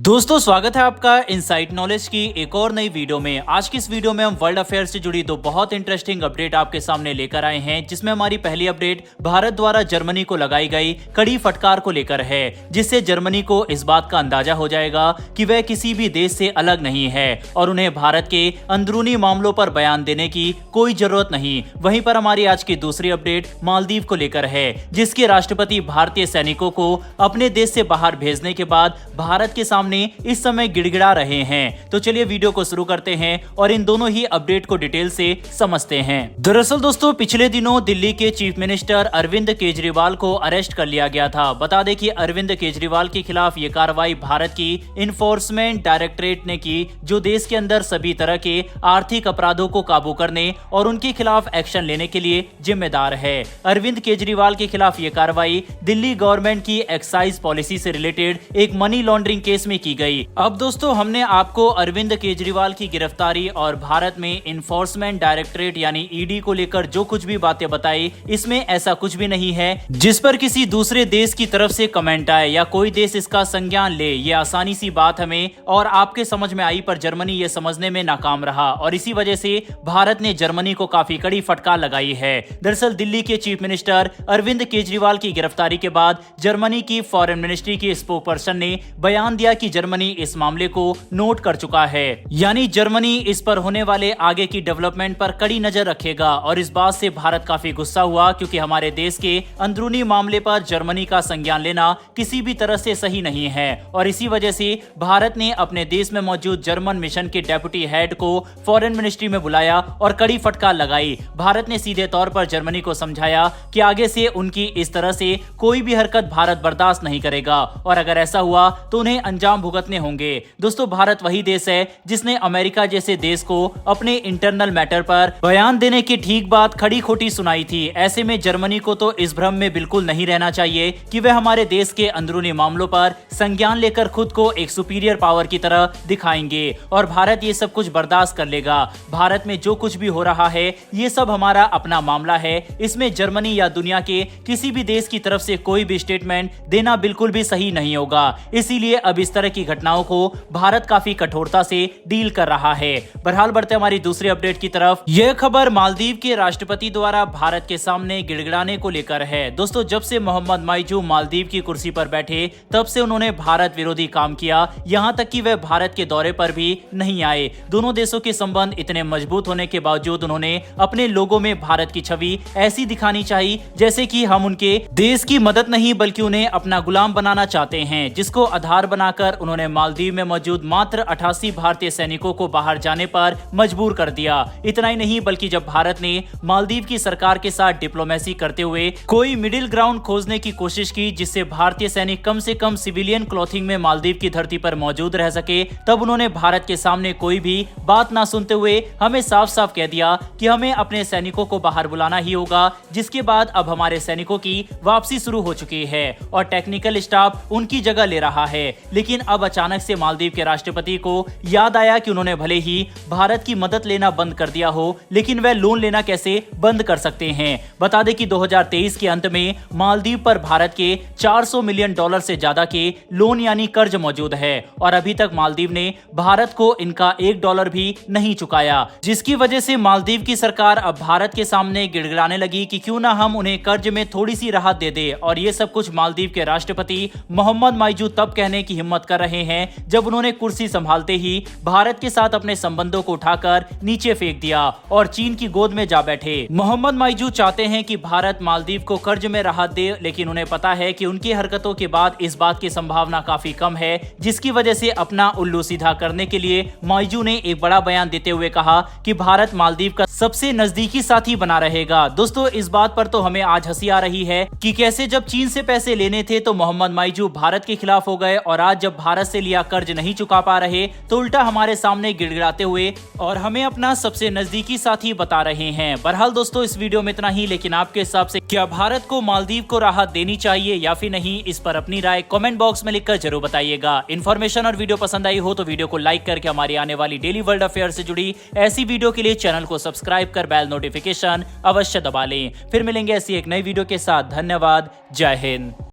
दोस्तों स्वागत है आपका इनसाइट नॉलेज की एक और नई वीडियो में। आज की इस वीडियो में हम वर्ल्ड अफेयर से जुड़ी दो बहुत इंटरेस्टिंग अपडेट आपके सामने लेकर आए हैं, जिसमें हमारी पहली अपडेट भारत द्वारा जर्मनी को लगाई गई कड़ी फटकार को लेकर है, जिससे जर्मनी को इस बात का अंदाजा हो जाएगा कि वह किसी भी देश से अलग नहीं है और उन्हें भारत के अंदरूनी मामलों पर बयान देने की कोई जरूरत नहीं। वहीं पर हमारी आज की दूसरी अपडेट मालदीव को लेकर है, जिसके राष्ट्रपति भारतीय सैनिकों को अपने देश से बाहर भेजने के बाद भारत के सामने इस समय गिड़गिड़ा रहे हैं। तो चलिए वीडियो को शुरू करते हैं और इन दोनों ही अपडेट को डिटेल से समझते हैं। दरअसल दोस्तों पिछले दिनों दिल्ली के चीफ मिनिस्टर अरविंद केजरीवाल को अरेस्ट कर लिया गया था। बता दें कि अरविंद केजरीवाल के खिलाफ ये कार्रवाई भारत की इन्फोर्समेंट डायरेक्टरेट ने की, जो देश के अंदर सभी तरह के आर्थिक अपराधों को काबू करने और उनके खिलाफ एक्शन लेने के लिए जिम्मेदार है। अरविंद केजरीवाल के खिलाफ ये कार्रवाई दिल्ली गवर्नमेंट की एक्साइज पॉलिसी से रिलेटेड एक मनी लॉन्ड्रिंग केस में की गई। अब दोस्तों हमने आपको अरविंद केजरीवाल की गिरफ्तारी और भारत में इन्फोर्समेंट डायरेक्टरेट यानी ईडी को लेकर जो कुछ भी बातें बताई, इसमें ऐसा कुछ भी नहीं है जिस पर किसी दूसरे देश की तरफ से कमेंट आए या कोई देश इसका संज्ञान ले। ये आसानी सी बात हमें और आपके समझ में आई, पर जर्मनी ये समझने में नाकाम रहा और इसी वजह से भारत ने जर्मनी को काफी कड़ी फटकार लगाई है। दरअसल दिल्ली के चीफ मिनिस्टर अरविंद केजरीवाल की गिरफ्तारी के बाद जर्मनी की फॉरेन मिनिस्ट्री की स्पोक पर्सन ने बयान दिया कि जर्मनी इस मामले को नोट कर चुका है, यानी जर्मनी इस पर होने वाले आगे की डेवलपमेंट पर कड़ी नजर रखेगा। और इस बात से भारत काफी गुस्सा हुआ, क्योंकि हमारे देश के अंदरूनी मामले पर जर्मनी का संज्ञान लेना किसी भी तरह से सही नहीं है। और इसी वजह से भारत ने अपने देश में मौजूद जर्मन मिशन के डेप्यूटी हेड को फॉरेन मिनिस्ट्री में बुलाया और कड़ी फटकार लगाई। भारत ने सीधे तौर पर जर्मनी को समझाया कि आगे से उनकी इस तरह से कोई भी हरकत भारत बर्दाश्त नहीं करेगा और अगर ऐसा हुआ तो उन्हें अंजाम भुगतने होंगे। दोस्तों भारत वही देश है जिसने अमेरिका जैसे देश को अपने इंटरनल मैटर पर बयान देने की ठीक बात खड़ी खोटी सुनाई थी। ऐसे में जर्मनी को तो इस भ्रम में बिल्कुल नहीं रहना चाहिए कि वह हमारे देश के अंदरूनी मामलों पर संज्ञान लेकर खुद को एक सुपीरियर पावर की तरह दिखाएंगे और भारत ये सब कुछ बर्दाश्त कर लेगा। भारत में जो कुछ भी हो रहा है ये सब हमारा अपना मामला है, इसमें जर्मनी या दुनिया के किसी भी देश की तरफ से कोई भी स्टेटमेंट देना बिल्कुल भी सही नहीं होगा। इसीलिए अब इस तरह की घटनाओं को भारत काफी कठोरता से डील कर रहा है। बहरहाल बढ़ते हमारी दूसरी अपडेट की तरफ। यह खबर मालदीव के राष्ट्रपति द्वारा भारत के सामने गिड़गिड़ाने को लेकर है। दोस्तों जब से मोहम्मद माइजू मालदीव की कुर्सी पर बैठे तब से उन्होंने भारत विरोधी काम किया, यहाँ तक कि वह भारत के दौरे पर भी नहीं आए। दोनों देशों के संबंध इतने मजबूत होने के बावजूद उन्होंने अपने लोगों में भारत की छवि ऐसी दिखानी चाहिए जैसे कि हम उनके देश की मदद नहीं बल्कि उन्हें अपना गुलाम बनाना चाहते हैं, जिसको आधार बनाकर उन्होंने मालदीव में मौजूद मात्र 88 भारतीय सैनिकों को बाहर जाने पर मजबूर कर दिया। इतना ही नहीं बल्कि जब भारत ने मालदीव की सरकार के साथ डिप्लोमेसी करते हुए कोई मिडिल ग्राउंड खोजने की कोशिश की जिससे भारतीय सैनिक कम से कम सिविलियन क्लॉथिंग में मालदीव की धरती पर मौजूद रह सके, तब उन्होंने भारत के सामने कोई भी बात ना सुनते हुए हमें साफ साफ कह दिया कि हमें अपने सैनिकों को बाहर बुलाना ही होगा। जिसके बाद अब हमारे सैनिकों की वापसी शुरू हो चुकी है और टेक्निकल स्टाफ उनकी जगह ले रहा है। लेकिन अब अचानक से मालदीव के राष्ट्रपति को याद आया कि उन्होंने भले ही भारत की मदद लेना बंद कर दिया हो, लेकिन वह लोन लेना कैसे बंद कर सकते हैं। बता दें कि 2023 के अंत में मालदीव पर भारत के $400 मिलियन से ज्यादा के लोन यानी कर्ज मौजूद है और अभी तक मालदीव ने भारत को इनका $1 भी नहीं चुकाया, जिसकी वजह से मालदीव की सरकार अब भारत के सामने गिड़गिड़ाने लगी कि क्यों ना हम उन्हें कर्ज में थोड़ी सी राहत दे दे। और ये सब कुछ मालदीव के राष्ट्रपति मोहम्मद माइजू तब कहने की हिम्मत कर रहे हैं जब उन्होंने कुर्सी संभालते ही भारत के साथ अपने संबंधों को उठाकर नीचे फेंक दिया और चीन की गोद में जा बैठे। मोहम्मद माइजू चाहते हैं कि भारत मालदीव को कर्ज में राहत दे, लेकिन उन्हें पता है कि उनकी हरकतों के बाद इस बात की संभावना काफी कम है, जिसकी वजह से अपना उल्लू सीधा करने के लिए माइजू ने एक बड़ा बयान देते हुए कहा कि भारत मालदीव का सबसे नजदीकी साथी बना रहेगा। दोस्तों इस बात पर तो हमें आज हंसी आ रही है कि कैसे जब चीन से पैसे लेने थे तो मोहम्मद माइजू भारत के खिलाफ हो गए और आज जब भारत से लिया कर्ज नहीं चुका पा रहे तो उल्टा हमारे सामने गिड़गिड़ाते हुए और हमें अपना सबसे नजदीकी साथी बता रहे हैं। बहरहाल दोस्तों इस वीडियो में इतना ही, लेकिन आपके हिसाब से क्या भारत को मालदीव को राहत देनी चाहिए या फिर नहीं, इस पर अपनी राय कमेंट बॉक्स में लिखकर जरूर बताइएगा। इन्फॉर्मेशन और वीडियो पसंद आई हो तो वीडियो को लाइक करके हमारी आने वाली डेली वर्ल्ड अफेयर से जुड़ी ऐसी वीडियो के लिए चैनल को सब्सक्राइब कर बेल नोटिफिकेशन अवश्य दबा लें। फिर मिलेंगे ऐसी एक नई वीडियो के साथ। धन्यवाद। जय हिंद।